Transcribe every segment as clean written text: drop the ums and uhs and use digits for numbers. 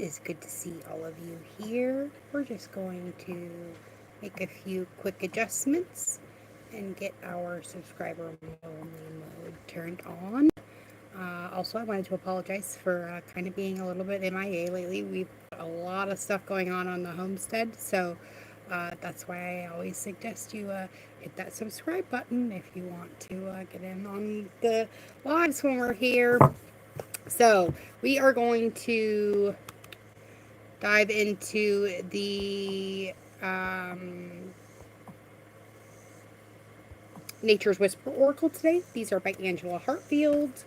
is good to see all of you here. We're just going to make a few quick adjustments and get our subscriber only mode turned on. Also, I wanted to apologize for kind of being a little bit MIA lately. We've got a lot of stuff going on the homestead, so that's why I always suggest you hit that subscribe button if you want to get in on the lives when we're here. So we are going to dive into the Nature's Whisper Oracle today. These are by Angela Hartfield.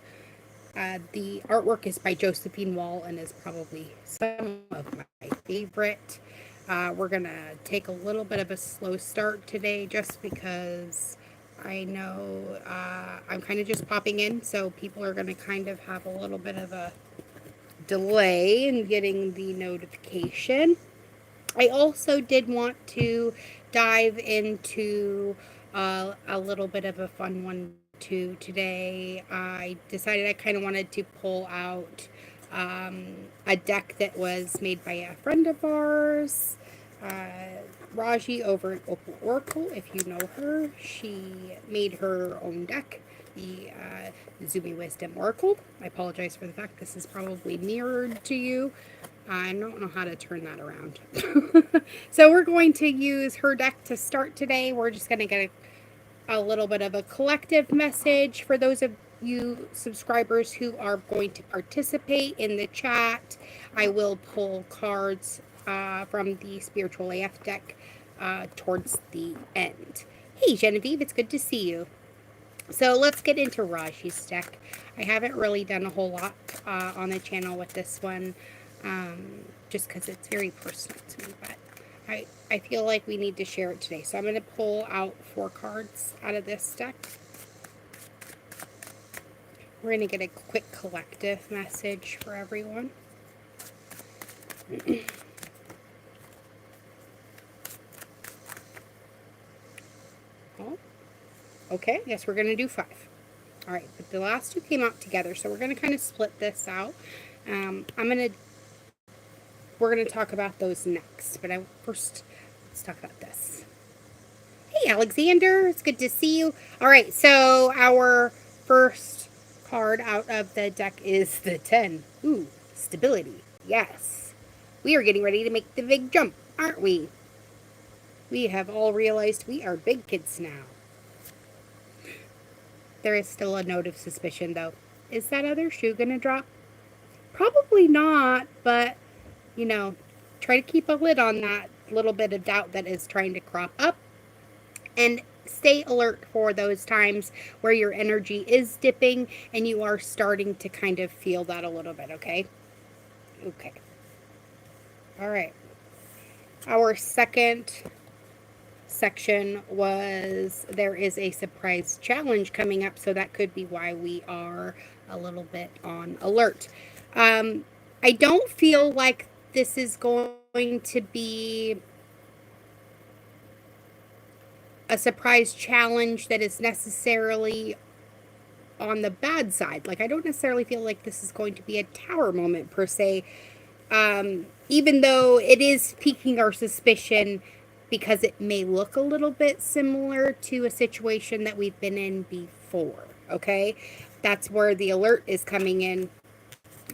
The artwork is by Josephine Wall and is probably some of my favorite. We're going to take a little bit of a slow start today just because I know I'm kind of just popping in, so people are going to kind of have a little bit of a delay in getting the notification. I also did want to dive into a little bit of a fun one too today. I decided I kind of wanted to pull out a deck that was made by a friend of ours, Raji over at OffGrid Oracle. If you know her, she made her own deck, the Zumi Wisdom Oracle. I apologize for the fact this is probably mirrored to you. I don't know how to turn that around. So we're going to use her deck to start today. We're just going to get a little bit of a collective message for those of you subscribers who are going to participate in the chat. I will pull cards from the Spiritual AF deck towards the end. Hey Genevieve, it's good to see you. So let's get into Raji's deck. I haven't really done a whole lot on the channel with this one, just because it's very personal to me, but I feel like we need to share it today. So I'm going to pull out 4 cards out of this deck. We're going to get a quick collective message for everyone. Oh, okay, yes, we're going to do 5. All right, but the last 2 came out together, so we're going to kind of split this out. We're going to talk about those next, but first, let's talk about this. Hey, Alexander, it's good to see you. All right, so our first card out of the deck is the 10. Ooh, stability. Yes. We are getting ready to make the big jump, aren't we? We have all realized we are big kids now. There is still a note of suspicion, though. Is that other shoe going to drop? Probably not, but, you know, try to keep a lid on that little bit of doubt that is trying to crop up. And stay alert for those times where your energy is dipping and you are starting to kind of feel that a little bit, okay? Okay. All right. Our second section was there is a surprise challenge coming up, so that could be why we are a little bit on alert. I don't feel like this is going to be a surprise challenge that is necessarily on the bad side. Like, I don't necessarily feel like this is going to be a tower moment per se, even though it is piquing our suspicion because it may look a little bit similar to a situation that we've been in before, okay? That's where the alert is coming in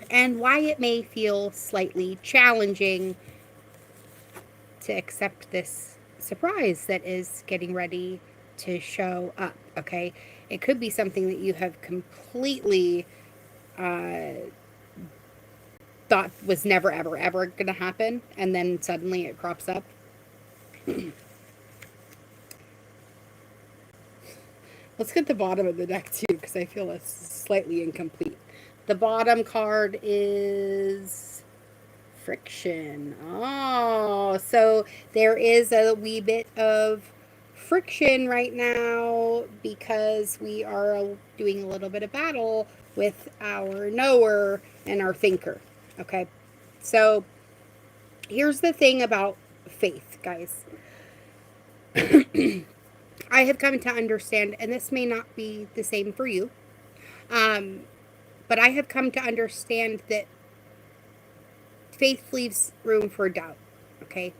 and why it may feel slightly challenging to accept this surprise that is getting ready to show up, okay? It could be something that you have completely thought was never, ever, ever going to happen, and then suddenly it crops up. Let's get the bottom of the deck, too, because I feel it's slightly incomplete. The bottom card is friction. Oh, so there is a wee bit of friction right now because we are doing a little bit of battle with our knower and our thinker. Okay, so here's the thing about faith, guys. I have come to understand, and this may not be the same for you, but I have come to understand that faith leaves room for doubt. Okay?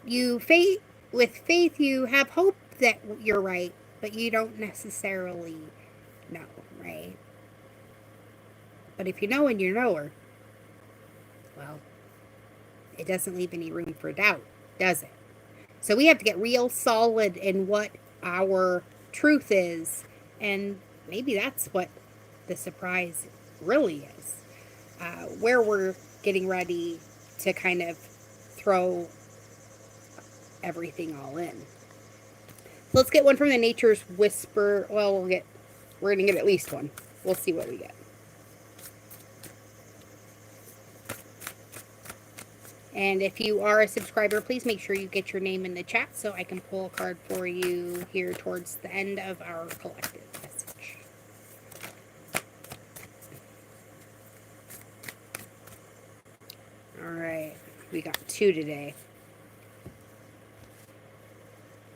With faith, you have hope that you're right, but you don't necessarily know, right? But if you know and you're knower, well, it doesn't leave any room for doubt, does it? So we have to get real solid in what our truth is, and maybe that's what the surprise really is. Where we're getting ready to kind of throw everything all in. So let's get one from the Nature's Whisper. Well, we're gonna get at least one. We'll see what we get. And if you are a subscriber, please make sure you get your name in the chat so I can pull a card for you here towards the end of our collective message. All right, we got 2 today.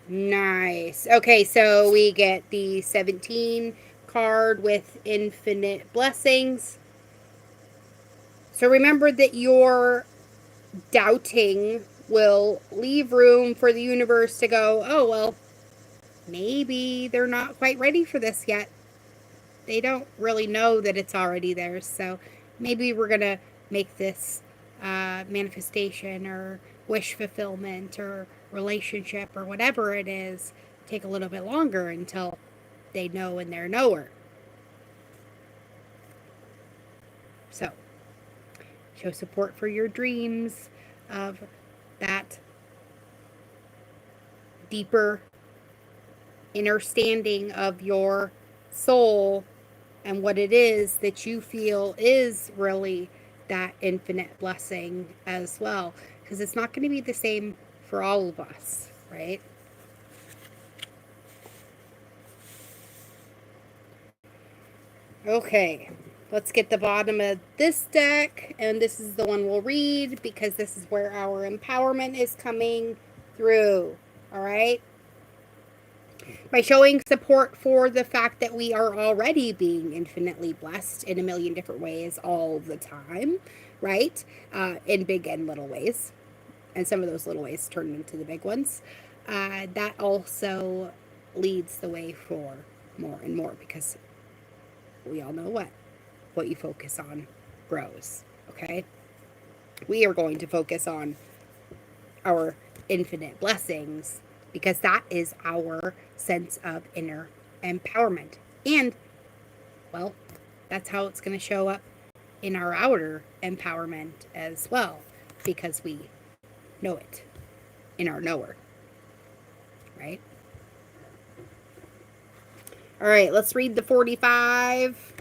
Nice. Okay, so we get the 17 card with infinite blessings. So remember that your doubting will leave room for the universe to go, oh, well, maybe they're not quite ready for this yet. They don't really know that it's already theirs. So maybe we're going to make this manifestation or wish fulfillment or relationship or whatever it is take a little bit longer until they know and they're knower. So show support for your dreams of that deeper understanding of your soul and what it is that you feel is really that infinite blessing as well. Because it's not going to be the same for all of us, right? Okay, let's get the bottom of this deck, and this is the one we'll read because this is where our empowerment is coming through, all right? By showing support for the fact that we are already being infinitely blessed in a million different ways all the time, right? In big and little ways. And some of those little ways turn into the big ones. That also leads the way for more and more, because we all know what you focus on grows, okay? We are going to focus on our infinite blessings because that is our sense of inner empowerment. And, well, that's how it's going to show up in our outer empowerment as well, because we know it in our knower, right? All right, let's read the 45.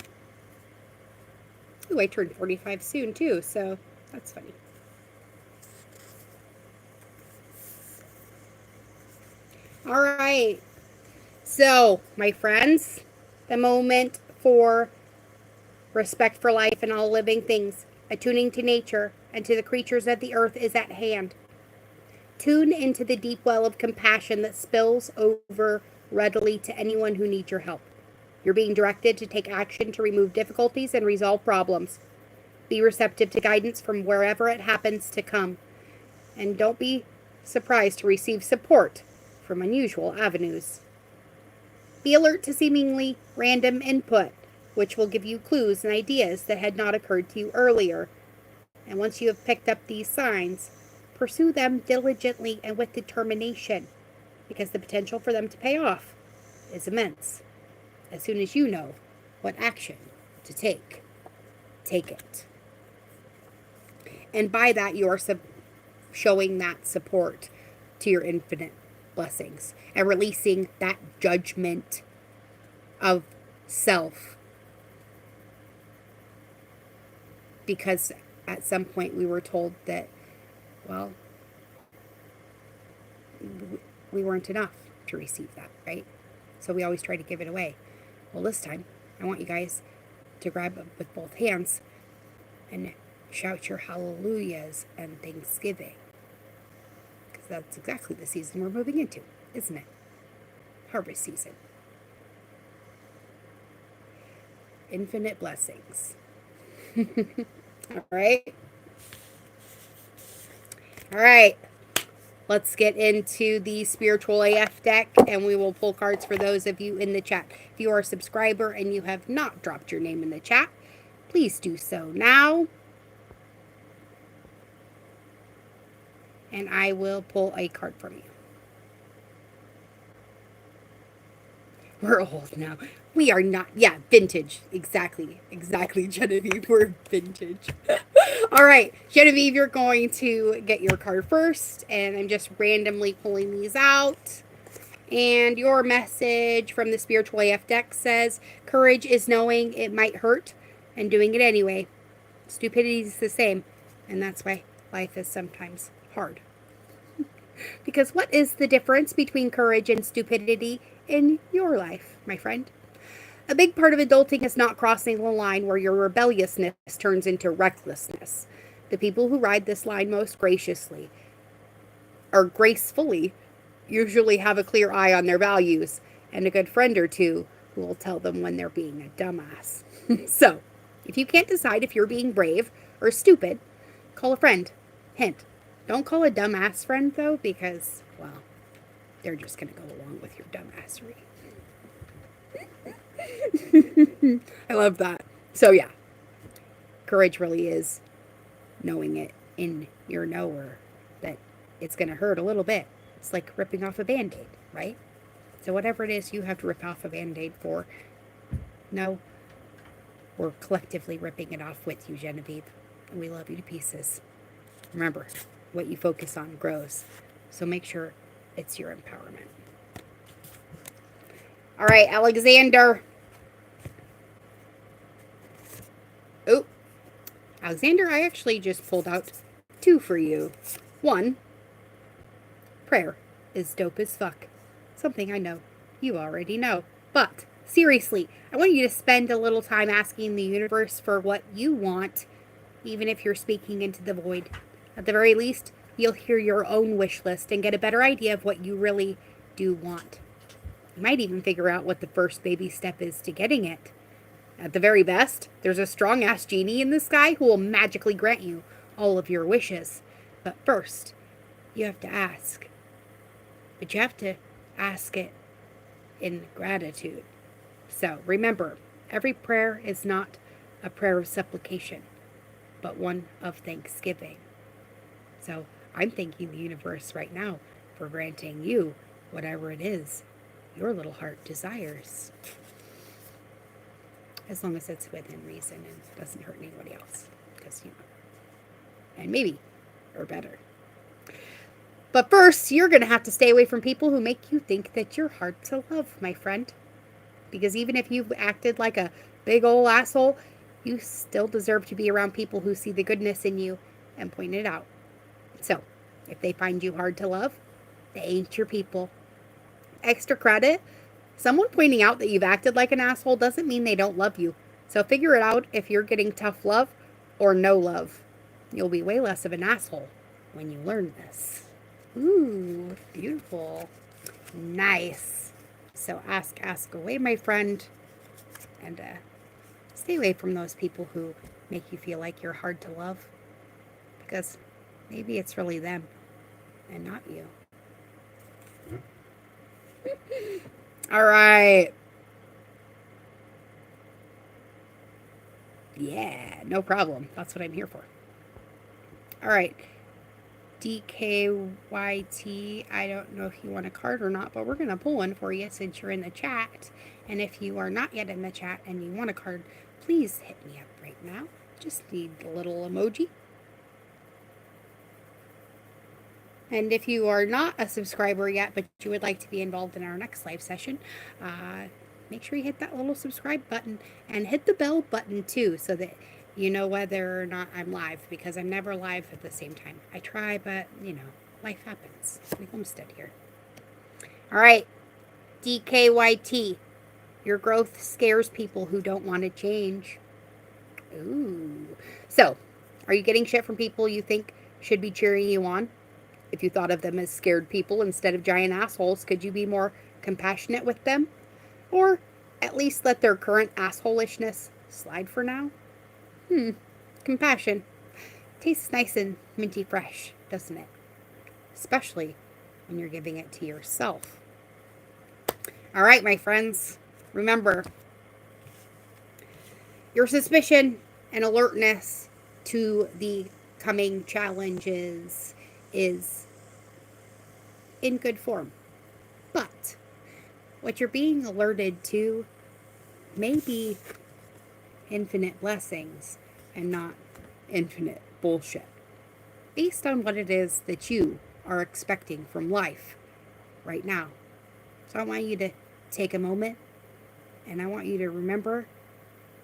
Ooh, I turned 45 soon too, so that's funny. All right, so my friends, the moment for respect for life and all living things, attuning to nature and to the creatures of the earth is at hand. Tune into the deep well of compassion that spills over readily to anyone who needs your help. You're being directed to take action to remove difficulties and resolve problems. Be receptive to guidance from wherever it happens to come. And don't be surprised to receive support from unusual avenues. Be alert to seemingly random input, which will give you clues and ideas that had not occurred to you earlier. And once you have picked up these signs, pursue them diligently and with determination, because the potential for them to pay off is immense. As soon as you know what action to take it. And by that, you are showing that support to your infinite blessings and releasing that judgment of self. Because at some point we were told that, well, we weren't enough to receive that, right? So we always try to give it away. Well, this time, I want you guys to grab it with both hands and shout your hallelujahs and thanksgiving. Because that's exactly the season we're moving into, isn't it? Harvest season. Infinite blessings. All right. All right. Let's get into the Spiritual AF deck, and we will pull cards for those of you in the chat. If you are a subscriber and you have not dropped your name in the chat, please do so now. And I will pull a card from you. We're old now. We are not. Yeah, vintage. Exactly, Genevieve. We're vintage. All right, Genevieve, you're going to get your card first, and I'm just randomly pulling these out. And your message from the Spiritual AF deck says, courage is knowing it might hurt and doing it anyway. Stupidity is the same, and that's why life is sometimes hard. Because what is the difference between courage and stupidity in your life, my friend? A big part of adulting is not crossing the line where your rebelliousness turns into recklessness. The people who ride this line most graciously, or gracefully, usually have a clear eye on their values and a good friend or two who will tell them when they're being a dumbass. So, if you can't decide if you're being brave or stupid, call a friend. Hint, don't call a dumbass friend, though, because, well, they're just going to go along with your dumbassery. I love that. So, yeah, courage really is knowing it in your knower that it's going to hurt a little bit. It's like ripping off a Band-Aid, right? So whatever it is you have to rip off a Band-Aid for, no, we're collectively ripping it off with you, Genevieve. And we love you to pieces. Remember, what you focus on grows. So make sure it's your empowerment. All right, Alexander. Oh, Alexander, I actually just pulled out 2 for you. 1, prayer is dope as fuck. Something I know you already know. But seriously, I want you to spend a little time asking the universe for what you want, even if you're speaking into the void. At the very least, you'll hear your own wish list and get a better idea of what you really do want. You might even figure out what the first baby step is to getting it. At the very best, there's a strong-ass genie in the sky who will magically grant you all of your wishes. But first, you have to ask. But you have to ask it in gratitude. So remember, every prayer is not a prayer of supplication, but one of thanksgiving. So I'm thanking the universe right now for granting you whatever it is your little heart desires. As long as it's within reason and doesn't hurt anybody else. Because, you know, and maybe, or better. But first, you're going to have to stay away from people who make you think that you're hard to love, my friend. Because even if you've acted like a big old asshole, you still deserve to be around people who see the goodness in you and point it out. So, if they find you hard to love, they ain't your people. Extra credit, someone pointing out that you've acted like an asshole doesn't mean they don't love you. So figure it out if you're getting tough love or no love. You'll be way less of an asshole when you learn this. Ooh, beautiful. Nice. So ask away, my friend. And stay away from those people who make you feel like you're hard to love. Because maybe it's really them and not you. All right. Yeah, no problem. That's what I'm here for. All right. DKYT, I don't know if you want a card or not, but we're going to pull one for you since you're in the chat. And if you are not yet in the chat and you want a card, please hit me up right now. Just need a little emoji. And if you are not a subscriber yet, but you would like to be involved in our next live session, make sure you hit that little subscribe button and hit the bell button too, so that you know whether or not I'm live, because I'm never live at the same time. I try, but, you know, life happens. We Homestead here. All right, DKYT. Your growth scares people who don't want to change. Ooh. So, are you getting shit from people you think should be cheering you on? If you thought of them as scared people instead of giant assholes, could you be more compassionate with them? Or at least let their current assholishness slide for now? Compassion. Tastes nice and minty fresh, doesn't it? especially when you're giving it to yourself. All right, my friends, remember, your suspicion and alertness to the coming challenges is in good form. But what you're being alerted to may be infinite blessings and not infinite bullshit, based on what it is that you are expecting from life right now. So I want you to take a moment, and I want you to remember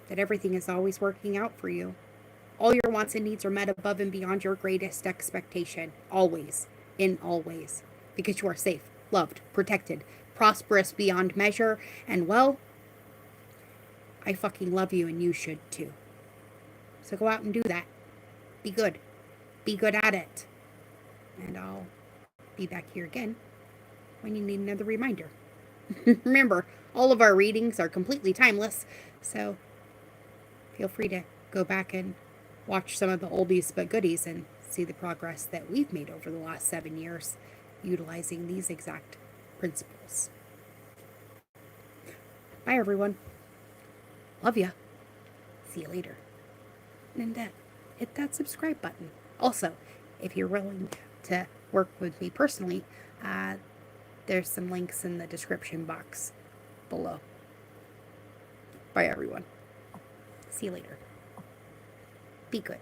that everything is always working out for you. All your wants and needs are met above and beyond your greatest expectation. Always. In all ways. Because you are safe, loved, protected, prosperous beyond measure, and well, I fucking love you and you should too. So go out and do that. Be good. Be good at it. And I'll be back here again when you need another reminder. Remember, all of our readings are completely timeless, so feel free to go back and watch some of the oldies but goodies and see the progress that we've made over the last 7 years utilizing these exact principles. Bye, everyone. Love ya. See you later. And hit that subscribe button. Also, if you're willing to work with me personally, there's some links in the description box below. Bye, everyone. See you later. Be good.